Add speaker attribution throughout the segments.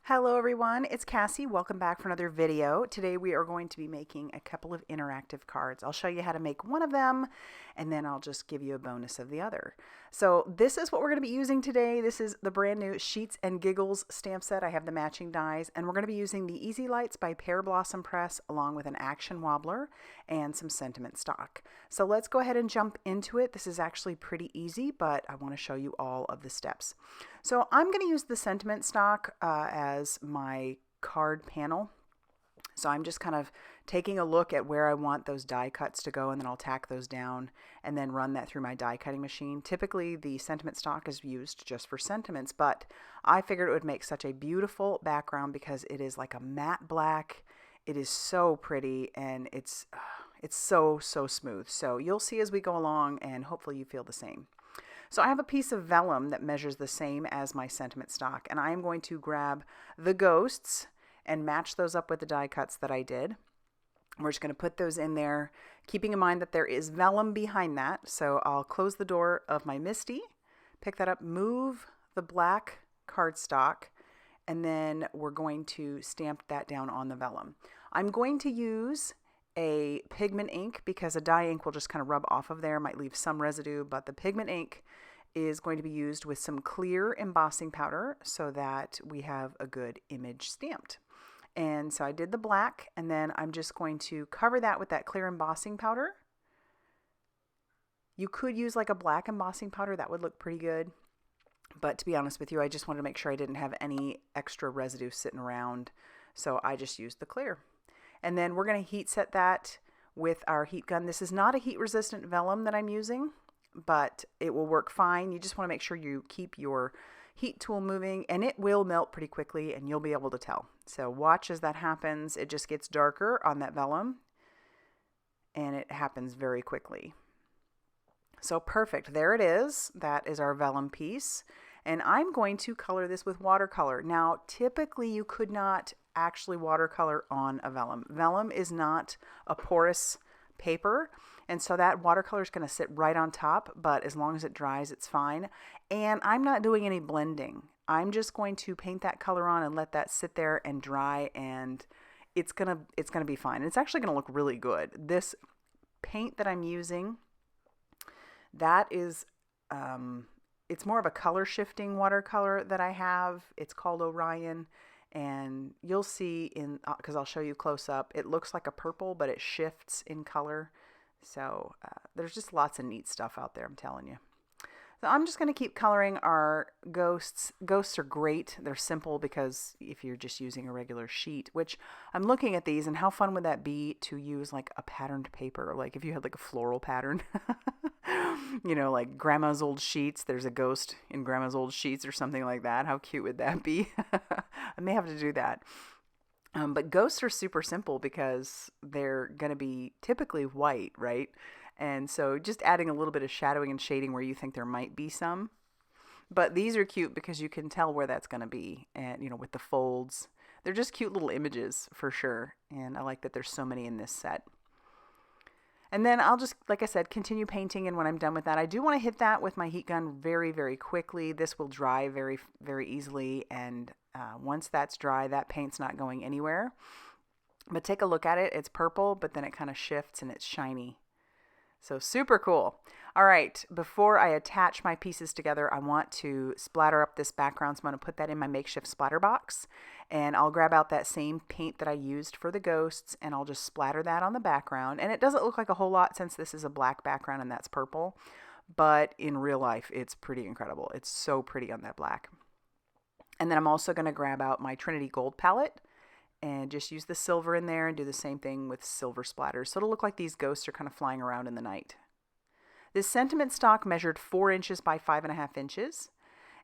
Speaker 1: Hello everyone, it's Cassie. Welcome back for another video. Today we are going to be making a couple of interactive cards. I'll show you how to make one of them and then I'll just give you a bonus of the other. So this is what we're going to be using today. This is the brand new Sheets and Giggles stamp set. I have the matching dies and we're going to be using the Easy Lights by Pearblossom Press along with an action wobbler and some sentiment stock. So let's go ahead and jump into it. This is actually pretty easy, but I want to show you all of the steps. So I'm going to use the sentiment stock as my card panel. So I'm just kind of taking a look at where I want those die cuts to go, and then I'll tack those down and then run that through my die cutting machine. Typically the sentiment stock is used just for sentiments, but I figured it would make such a beautiful background because it is like a matte black. It is so pretty and it's so smooth. So you'll see as we go along and hopefully you feel the same. So I have a piece of vellum that measures the same as my sentiment stock, and I am going to grab the ghosts and match those up with the die cuts that I did. We're just going to put those in there, keeping in mind that there is vellum behind that. So I'll close the door of my MISTI, pick that up, move the black cardstock, and then we're going to stamp that down on the vellum. I'm going to use a pigment ink because a dye ink will just kind of rub off of there, might leave some residue, but the pigment ink is going to be used with some clear embossing powder so that we have a good image stamped. And so I did the black, and then I'm just going to cover that with that clear embossing powder. You could use like a black embossing powder, that would look pretty good. But to be honest with you, I just wanted to make sure I didn't have any extra residue sitting around, so I just used the clear. And then we're going to heat set that with our heat gun. This is not a heat resistant vellum that I'm using, but it will work fine. You just want to make sure you keep your heat tool moving, and it will melt pretty quickly and you'll be able to tell. So watch as that happens. It just gets darker on that vellum and it happens very quickly. So perfect. There it is. That is our vellum piece. And I'm going to color this with watercolor. Now, typically you could not actually watercolor on a vellum. Vellum is not a porous paper, and so that watercolor is going to sit right on top, but as long as it dries, it's fine. And I'm not doing any blending. I'm just going to paint that color on and let that sit there and dry, and it's gonna be fine. It's actually going to look really good. This paint that I'm using, that is it's more of a color shifting watercolor that I have. It's called Orion. And you'll see in, because I'll show you close up, it looks like a purple, but it shifts in color. So there's just lots of neat stuff out there, I'm telling you. So I'm just going to keep coloring our ghosts. Ghosts are great. They're simple because if you're just using a regular sheet, which I'm looking at these, and how fun would that be to use like a patterned paper? Like if you had like a floral pattern, you know, like grandma's old sheets. There's a ghost in grandma's old sheets or something like that. How cute would that be? I may have to do that. But ghosts are super simple because they're going to be typically white, right? And so just adding a little bit of shadowing and shading where you think there might be some. But these are cute because you can tell where that's going to be. And, you know, with the folds, they're just cute little images for sure. And I like that there's so many in this set. And then I'll just, like I said, continue painting. And when I'm done with that, I do want to hit that with my heat gun very, very quickly. This will dry very, very easily. And once that's dry, that paint's not going anywhere. But take a look at it. It's purple, but then it kind of shifts and it's shiny. So super cool. All right, before I attach my pieces together, I want to splatter up this background. So I'm going to put that in my makeshift splatter box, and I'll grab out that same paint that I used for the ghosts, and I'll just splatter that on the background. And it doesn't look like a whole lot since this is a black background and that's purple, but in real life, it's pretty incredible. It's so pretty on that black. And then I'm also going to grab out my Trinity Gold palette and just use the silver in there and do the same thing with silver splatters. So it'll look like these ghosts are kind of flying around in the night. This sentiment stock measured 4 inches by 5.5 inches.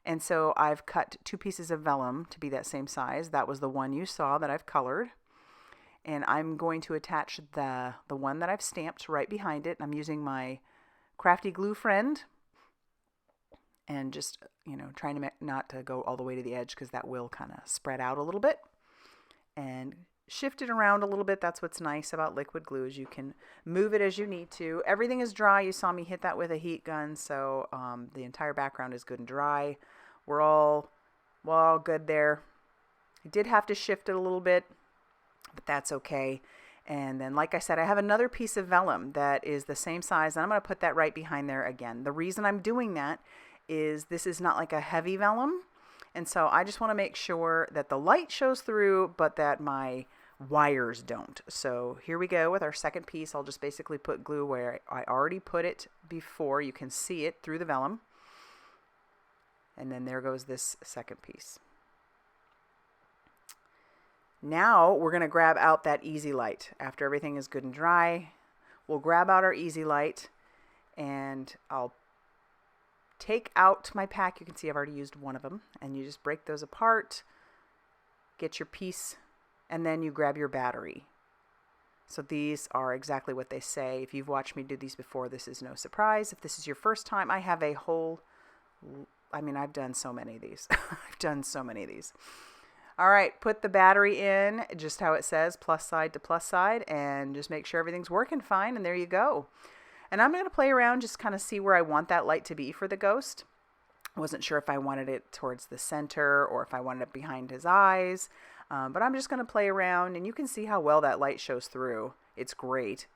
Speaker 1: And so I've cut 2 pieces of vellum to be that same size. That was the one you saw that I've colored. And I'm going to attach the one that I've stamped right behind it. I'm using my Crafty Gluefriend and just, you know, trying to not to go all the way to the edge because that will kind of spread out a little bit. And shift it around a little bit. That's what's nice about liquid glue is you can move it as you need to. Everything is dry. You saw me hit that with a heat gun, so the entire background is good and dry. We're all good there. I did have to shift it a little bit, but that's okay. And then, like I said, I have another piece of vellum that is the same size, and I'm going to put that right behind there again. The reason I'm doing that is this is not like a heavy vellum, and so I just want to make sure that the light shows through, but that my wires don't. So here we go with our second piece. I'll just basically put glue where I already put it before. You can see it through the vellum. And then there goes this second piece. Now we're going to grab out that easy light. After everything is good and dry, we'll grab out our easy light, and I'll take out my pack. You can see I've already used one of them, and you just break those apart, get your piece, and then you grab your battery. So these are exactly what they say. If you've watched me do these before, this is no surprise. If this is your first time, I have a whole, I've done so many of these. I've done so many of these. All right, put the battery in just how it says, plus side to plus side, and just make sure everything's working fine, and there you go. And I'm going to play around, just kind of see where I want that light to be for the ghost. I wasn't sure if I wanted it towards the center or if I wanted it behind his eyes, but I'm just going to play around, and you can see how well that light shows through. It's great.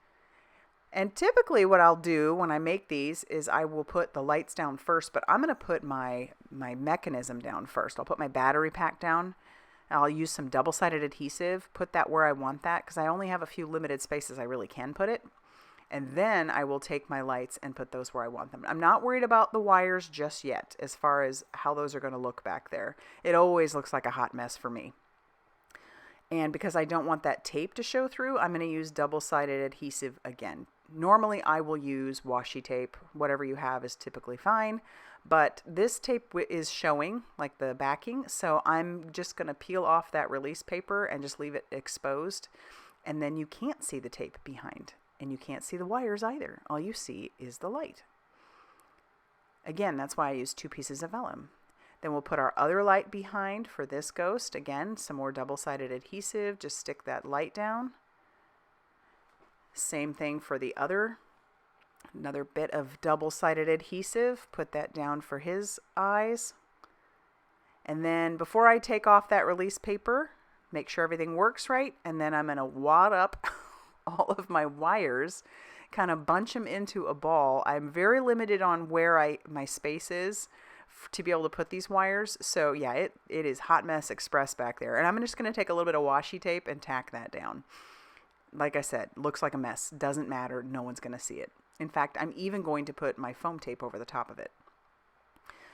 Speaker 1: And typically what I'll do when I make these is I will put the lights down first, but I'm going to put my mechanism down first. I'll put my battery pack down. I'll use some double-sided adhesive, put that where I want that, because I only have a few limited spaces I really can put it. And then I will take my lights and put those where I want them. I'm not worried about the wires just yet as far as how those are going to look back there. It always looks like a hot mess for me. And because I don't want that tape to show through, I'm going to use double-sided adhesive again. Normally I will use washi tape. Whatever you have is typically fine. But this tape is showing, like the backing, so I'm just going to peel off that release paper and just leave it exposed. And then you can't see the tape behind. And you can't see the wires either. All you see is the light. Again, that's why I use 2 pieces of vellum. Then we'll put our other light behind for this ghost. Again, some more double-sided adhesive. Just stick that light down. Same thing for the other. Another bit of double-sided adhesive. Put that down for his eyes. And then before I take off that release paper, make sure everything works right. And then I'm going to wad up all of my wires, kind of bunch them into a ball. I'm very limited on where my space is to be able to put these wires. So yeah, it is hot mess express back there. And I'm just going to take a little bit of washi tape and tack that down. Like I said, looks like a mess. Doesn't matter. No one's going to see it. In fact, I'm even going to put my foam tape over the top of it.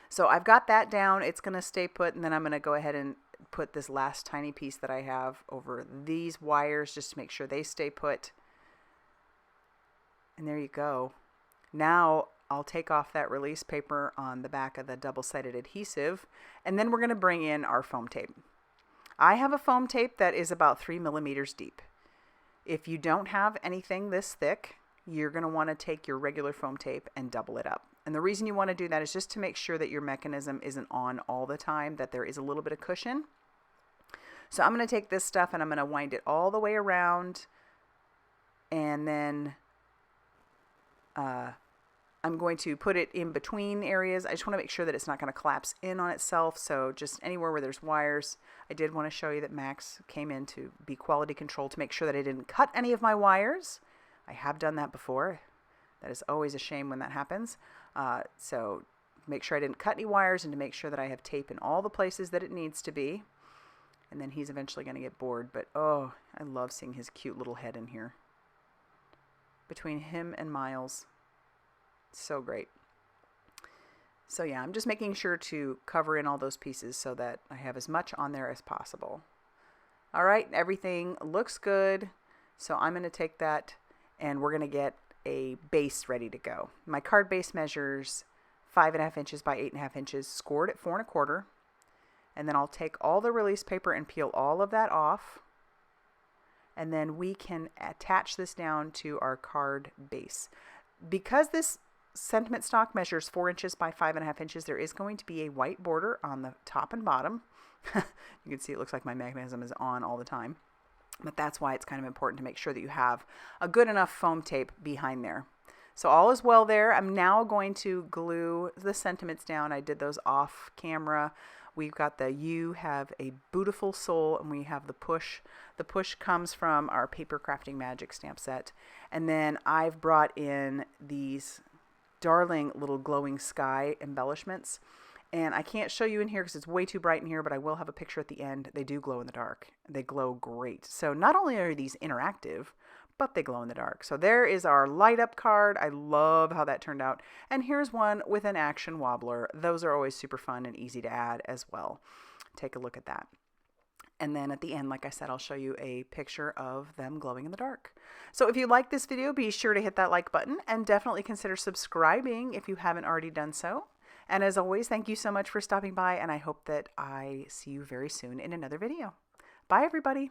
Speaker 1: So I've got that down. It's going to stay put. And then I'm going to go ahead and put this last tiny piece that I have over these wires just to make sure they stay put. And there you go. Now I'll take off that release paper on the back of the double-sided adhesive, and then we're going to bring in our foam tape. I have a foam tape that is about 3 millimeters deep. If you don't have anything this thick, you're going to want to take your regular foam tape and double it up. And the reason you want to do that is just to make sure that your mechanism isn't on all the time, that there is a little bit of cushion. So I'm going to take this stuff and I'm going to wind it all the way around, and then I'm going to put it in between areas. I just want to make sure that it's not going to collapse in on itself. So just anywhere where there's wires. I did want to show you that Max came in to be quality control to make sure that I didn't cut any of my wires. I have done that before. That is always a shame when that happens. So make sure I didn't cut any wires, and to make sure that I have tape in all the places that it needs to be. And then he's eventually going to get bored. But oh, I love seeing his cute little head in here. Between him and Miles. So great. So yeah, I'm just making sure to cover in all those pieces so that I have as much on there as possible. All right, everything looks good. So I'm going to take that and we're going to get a base ready to go. My card base measures 5.5 inches by 8.5 inches, scored at 4 1/4. And then I'll take all the release paper and peel all of that off. And then we can attach this down to our card base. Because this sentiment stock measures 4 inches by 5.5 inches, there is going to be a white border on the top and bottom. You can see it looks like my mechanism is on all the time. But that's why it's kind of important to make sure that you have a good enough foam tape behind there. So all is well there. I'm now going to glue the sentiments down. I did those off camera. We've got the You Have a Beautiful Soul, and we have the push. The push comes from our Papercrafting Magic stamp set. And then I've brought in these darling little glowing sky embellishments. And I can't show you in here because it's way too bright in here, but I will have a picture at the end. They do glow in the dark. They glow great. So not only are these interactive, but they glow in the dark. So there is our light up card. I love how that turned out. And here's one with an action wobbler. Those are always super fun and easy to add as well. Take a look at that. And then at the end, like I said, I'll show you a picture of them glowing in the dark. So if you like this video, be sure to hit that like button and definitely consider subscribing if you haven't already done so. And as always, thank you so much for stopping by, and I hope that I see you very soon in another video. Bye, everybody.